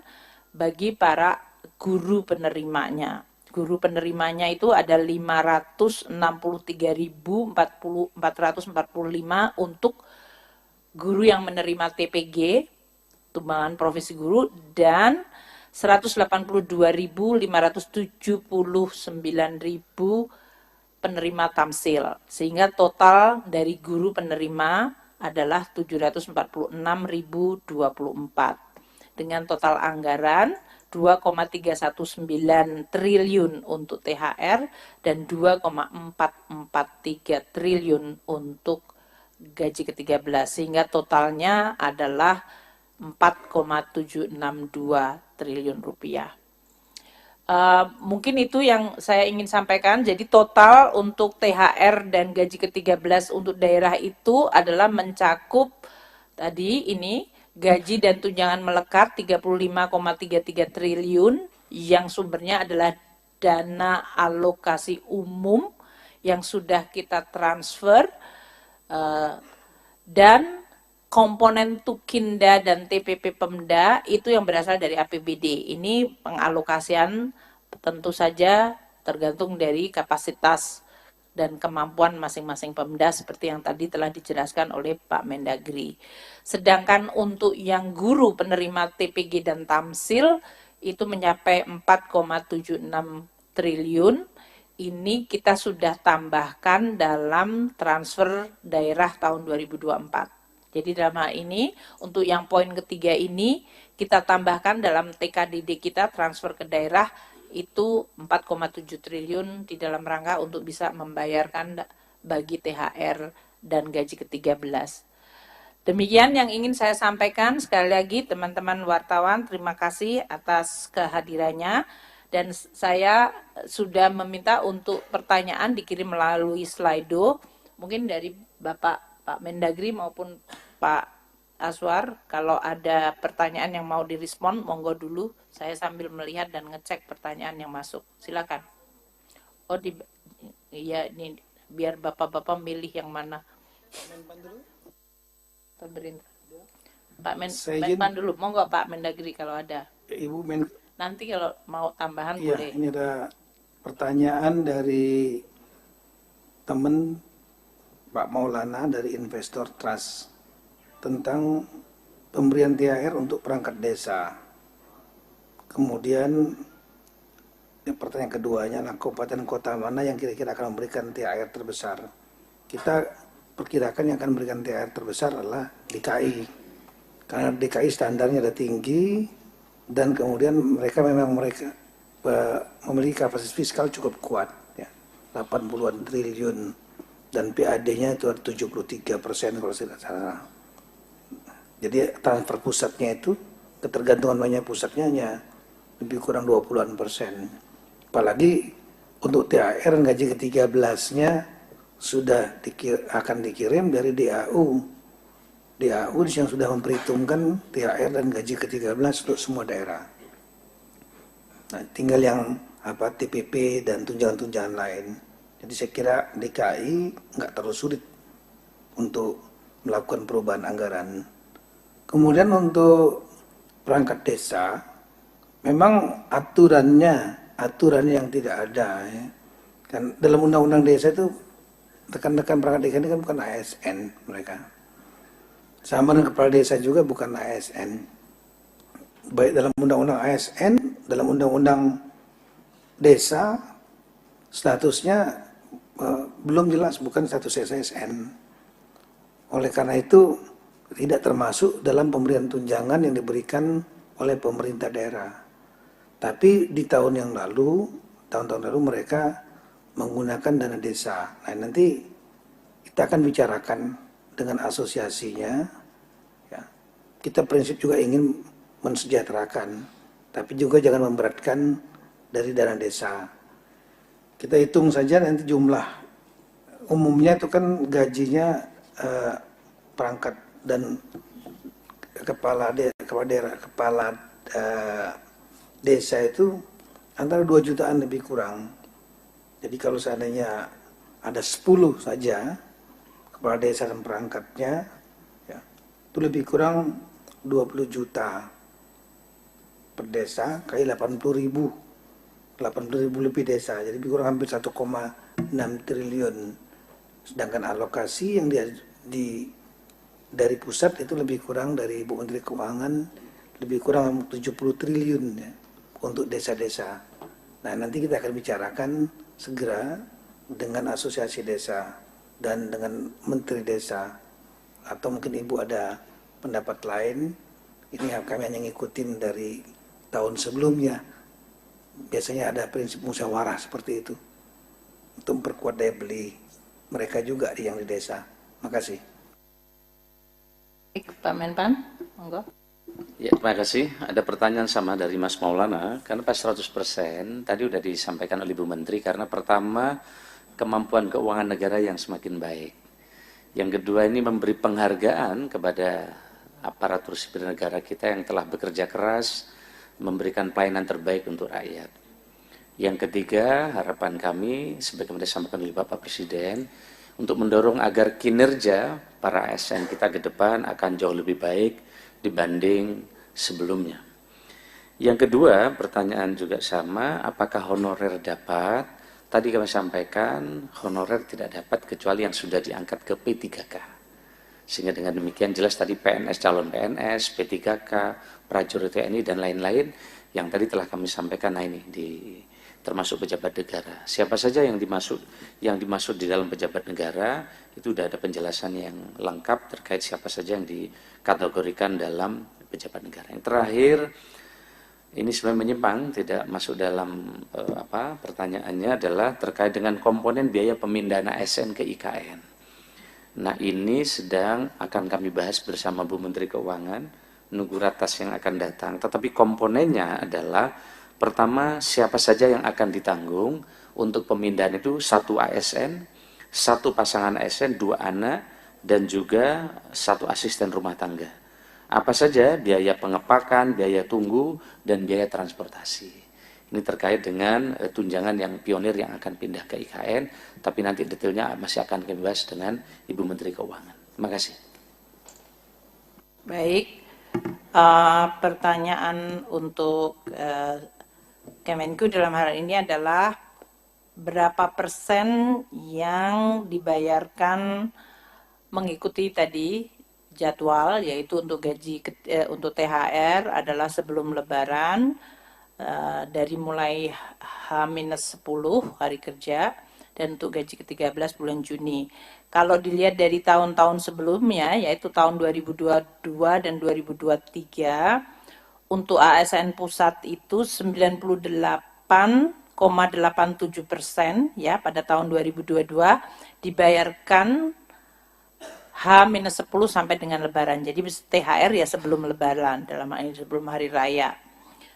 bagi para guru penerimanya. Guru penerimanya itu ada 563.445 untuk guru yang menerima TPG, tunjangan profesi guru, dan 182.579.000 penerima tamsil. Sehingga total dari guru penerima adalah 746.024. Dengan total anggaran 2,319 triliun untuk THR dan 2,443 triliun untuk gaji ke-13, sehingga totalnya adalah 4,762 triliun rupiah. Mungkin itu yang saya ingin sampaikan. Jadi total untuk THR dan gaji ke-13 untuk daerah itu adalah mencakup tadi ini gaji dan tunjangan melekat 35,33 triliun yang sumbernya adalah dana alokasi umum yang sudah kita transfer, dan komponen Tukinda dan TPP Pemda itu yang berasal dari APBD. Ini pengalokasian tentu saja tergantung dari kapasitas dan kemampuan masing-masing Pemda seperti yang tadi telah dijelaskan oleh Pak Mendagri. Sedangkan untuk yang guru penerima TPG dan Tamsil itu mencapai 4,76 triliun. Ini kita sudah tambahkan dalam transfer daerah tahun 2024. Jadi dalam hal ini, untuk yang poin ketiga ini, kita tambahkan dalam TKDD kita transfer ke daerah itu 4,7 triliun di dalam rangka untuk bisa membayarkan bagi THR dan gaji ke-13. Demikian yang ingin saya sampaikan. Sekali lagi teman-teman wartawan, terima kasih atas kehadirannya. Dan saya sudah meminta untuk pertanyaan dikirim melalui Slido, mungkin dari Bapak Mendagri maupun Pak Aswar. Kalau ada pertanyaan yang mau direspon, monggo dulu. Saya sambil melihat dan ngecek pertanyaan yang masuk. Silakan. Oh, ya ini biar Bapak-bapak milih yang mana. Pemerintah. Pak Menpan dulu, monggo Pak Mendagri kalau ada. Ibu Nanti kalau mau tambahan ya, boleh. ini ada pertanyaan dari teman Pak Maulana dari Investor Trust tentang pemberian THR untuk perangkat desa. Kemudian pertanyaan keduanya, kabupaten kota mana yang kira-kira akan memberikan THR terbesar? Kita perkirakan yang akan memberikan THR terbesar adalah DKI, karena DKI standarnya ada tinggi. Dan kemudian mereka memiliki kapasitas fiskal cukup kuat, ya, 80-an triliun, dan PAD-nya itu 73% kalau tidak salah. Jadi transfer pusatnya itu, ketergantungan banyak pusatnya hanya lebih kurang 20-an%. Apalagi untuk THR dan gaji ke-13-nya sudah akan dikirim dari DAU. DAU yang sudah memperhitungkan THR dan gaji ke-13 untuk semua daerah. Nah, tinggal yang TPP dan tunjangan-tunjangan lain. Jadi saya kira DKI nggak terlalu sulit untuk melakukan perubahan anggaran. Kemudian untuk perangkat desa, memang aturan yang tidak ada. Ya. Kan dalam undang-undang desa itu rekan-rekan perangkat desa ini kan bukan ASN mereka. Sama dengan kepala desa juga bukan ASN. Baik dalam undang-undang ASN, dalam undang-undang desa, statusnya belum jelas, bukan status ASN. Oleh karena itu, tidak termasuk dalam pemberian tunjangan yang diberikan oleh pemerintah daerah. Tapi di tahun-tahun lalu mereka menggunakan dana desa. Nah, nanti kita akan bicarakan dengan asosiasinya, ya. Kita prinsip juga ingin mensejahterakan, tapi juga jangan memberatkan dari dana desa. Kita hitung saja nanti jumlah umumnya itu kan gajinya perangkat dan kepala desa itu antara 2 jutaan lebih kurang. Jadi kalau seandainya ada 10 saja kepala desa dan perangkatnya, ya, itu lebih kurang 20 juta per desa kali 80.000 lebih desa, jadi lebih kurang hampir 1,6 triliun. Sedangkan alokasi yang dari pusat itu lebih kurang, dari Ibu Menteri Keuangan lebih kurang 70 triliun ya, untuk desa-desa. Nah, nanti kita akan bicarakan segera dengan asosiasi desa dan dengan menteri desa, atau mungkin Ibu ada pendapat lain. Ini kami hanya ngikutin dari tahun sebelumnya. Biasanya ada prinsip musyawarah seperti itu untuk memperkuat daya beli mereka juga yang di desa. Makasih. Pak Menpan, monggo. Ya, terima kasih. Ada pertanyaan sama dari Mas Maulana, karena pas 100% tadi sudah disampaikan oleh Ibu Menteri, karena pertama kemampuan keuangan negara yang semakin baik. Yang kedua ini memberi penghargaan kepada aparatur sipil negara kita yang telah bekerja keras, memberikan pelayanan terbaik untuk rakyat. Yang ketiga, harapan kami, sebagaimana disampaikan oleh Bapak Presiden, untuk mendorong agar kinerja para ASN kita ke depan akan jauh lebih baik dibanding sebelumnya. Yang kedua, pertanyaan juga sama, apakah honorer dapat? Tadi kami sampaikan, honorer tidak dapat kecuali yang sudah diangkat ke P3K. Sehingga dengan demikian jelas tadi PNS, calon PNS, P3K, prajurit TNI, dan lain-lain yang tadi telah kami sampaikan, nah ini termasuk pejabat negara. Siapa saja yang dimaksud di dalam pejabat negara, itu sudah ada penjelasan yang lengkap terkait siapa saja yang dikategorikan dalam pejabat negara. Yang terakhir, ini sebenarnya menyimpang, tidak masuk dalam pertanyaannya, adalah terkait dengan komponen biaya pemindahan ASN ke IKN. Nah, ini sedang akan kami bahas bersama Bu Menteri Keuangan, nunggu ratas yang akan datang. Tetapi komponennya adalah, pertama, siapa saja yang akan ditanggung untuk pemindahan itu, 1 ASN, 1 pasangan ASN, 2 anak, dan juga 1 asisten rumah tangga. Apa saja biaya pengepakan, biaya tunggu, dan biaya transportasi. Ini terkait dengan tunjangan yang pionir yang akan pindah ke IKN, tapi nanti detailnya masih akan kami bahas dengan Ibu Menteri Keuangan. Terima kasih. Baik, pertanyaan untuk Kemenku dalam hal ini adalah berapa persen yang dibayarkan mengikuti tadi jadwal, yaitu untuk gaji untuk THR adalah sebelum Lebaran, dari mulai H-10 hari kerja, dan untuk gaji ke-13 bulan Juni. Kalau dilihat dari tahun-tahun sebelumnya, yaitu tahun 2022 dan 2023, untuk ASN pusat itu 98,87% ya pada tahun 2022 dibayarkan H-10 sampai dengan Lebaran. Jadi THR ya sebelum Lebaran, dalam hal ini sebelum Hari Raya.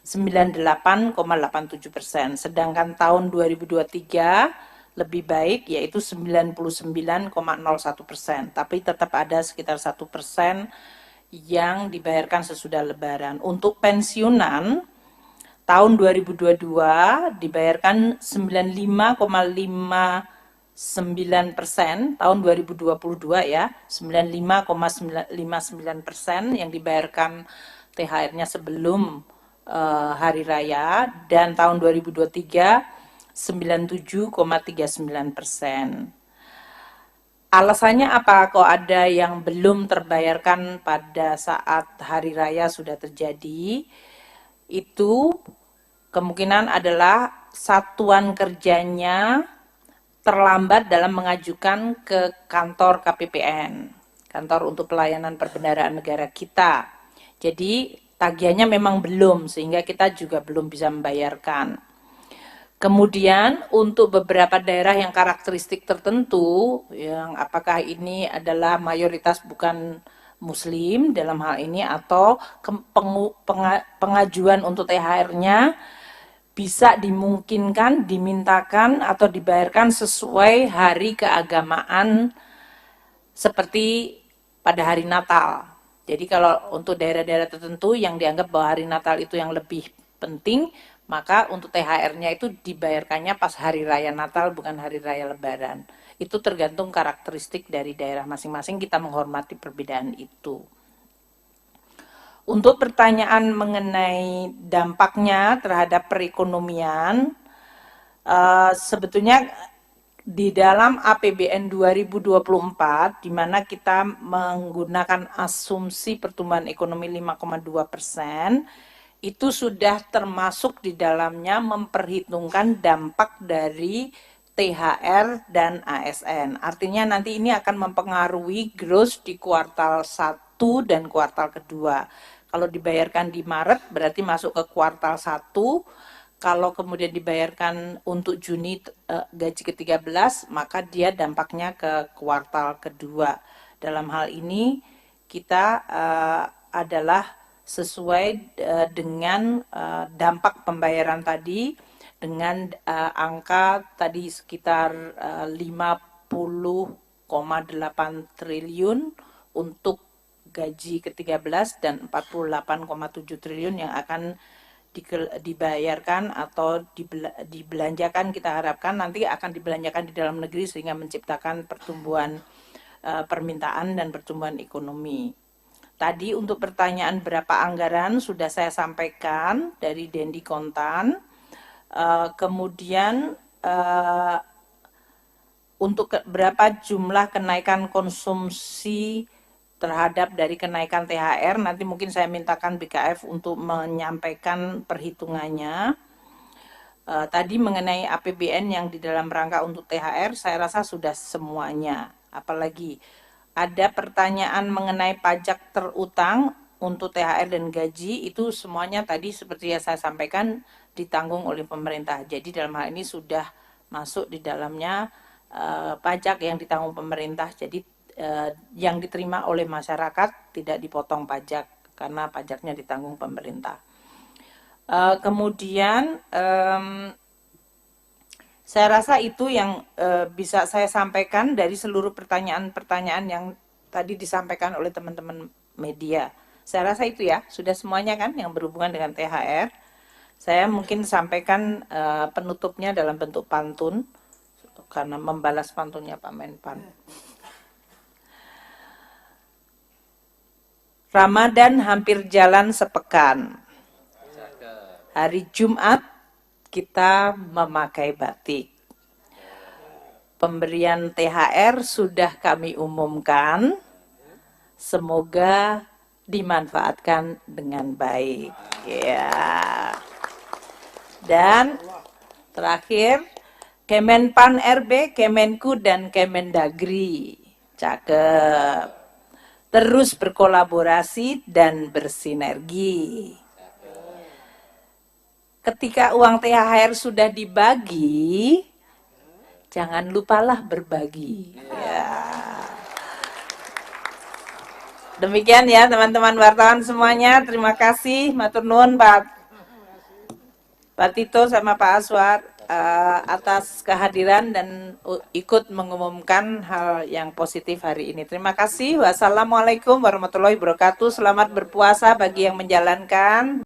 98,87%. Sedangkan tahun 2023 lebih baik, yaitu 99,01%. Tapi tetap ada sekitar 1% yang dibayarkan sesudah Lebaran. Untuk pensiunan, tahun 2022 dibayarkan 95,59%, tahun 2022 ya, 95,59% yang dibayarkan THR-nya sebelum Hari Raya, dan tahun 2023 97,39%. Alasannya apa kok ada yang belum terbayarkan pada saat Hari Raya sudah terjadi? Itu kemungkinan adalah satuan kerjanya terlambat dalam mengajukan ke kantor KPPN, Kantor untuk Pelayanan Perbendaharaan Negara kita. Jadi tagihannya memang belum, sehingga kita juga belum bisa membayarkan. Kemudian untuk beberapa daerah yang karakteristik tertentu, yang apakah ini adalah mayoritas bukan Muslim dalam hal ini, atau pengajuan untuk THR-nya bisa dimungkinkan, dimintakan, atau dibayarkan sesuai hari keagamaan seperti pada hari Natal. Jadi kalau untuk daerah-daerah tertentu yang dianggap bahwa hari Natal itu yang lebih penting, maka untuk THR-nya itu dibayarkannya pas hari raya Natal bukan hari raya Lebaran. Itu tergantung karakteristik dari daerah masing-masing, kita menghormati perbedaan itu. Untuk pertanyaan mengenai dampaknya terhadap perekonomian, sebetulnya di dalam APBN 2024, di mana kita menggunakan asumsi pertumbuhan ekonomi 5,2%, itu sudah termasuk di dalamnya memperhitungkan dampak dari THR dan ASN. Artinya nanti ini akan mempengaruhi gross di kuartal 1 dan kuartal kedua. Kalau dibayarkan di Maret berarti masuk ke kuartal 1. Kalau kemudian dibayarkan untuk Juni gaji ke-13, maka dia dampaknya ke kuartal kedua. Dalam hal ini kita adalah sesuai dengan dampak pembayaran tadi dengan angka tadi sekitar 50,8 triliun untuk gaji ke-13 dan 48,7 triliun yang akan dibayarkan atau dibelanjakan, kita harapkan nanti akan dibelanjakan di dalam negeri sehingga menciptakan pertumbuhan permintaan dan pertumbuhan ekonomi. Tadi untuk pertanyaan berapa anggaran sudah saya sampaikan dari Dendi Kontan. Kemudian untuk berapa jumlah kenaikan konsumsi terhadap dari kenaikan THR, nanti mungkin saya mintakan BKF untuk menyampaikan perhitungannya. Tadi mengenai APBN yang di dalam rangka untuk THR, saya rasa sudah semuanya. Apalagi ada pertanyaan mengenai pajak terutang untuk THR dan gaji, itu semuanya tadi seperti yang saya sampaikan ditanggung oleh pemerintah. Jadi dalam hal ini sudah masuk di dalamnya pajak yang ditanggung pemerintah. Jadi yang diterima oleh masyarakat tidak dipotong pajak karena pajaknya ditanggung pemerintah. Kemudian saya rasa itu yang bisa saya sampaikan dari seluruh pertanyaan-pertanyaan yang tadi disampaikan oleh teman-teman media. Saya rasa itu ya, sudah semuanya kan yang berhubungan dengan THR. Saya mungkin sampaikan penutupnya dalam bentuk pantun karena membalas pantunnya Pak Menpan. Ramadan hampir jalan sepekan. Hari Jumat kita memakai batik. Pemberian THR sudah kami umumkan. Semoga dimanfaatkan dengan baik. Ya. Dan terakhir, Kemenpan RB, Kemenku dan Kemendagri. Cakep. Terus berkolaborasi dan bersinergi. Ketika uang THR sudah dibagi, jangan lupalah berbagi. Ya. Demikian ya teman-teman wartawan semuanya. Terima kasih, matur nuwun Pak Tito sama Pak Aswar atas kehadiran dan ikut mengumumkan hal yang positif hari ini. Terima kasih. Wassalamualaikum warahmatullahi wabarakatuh. Selamat berpuasa bagi yang menjalankan.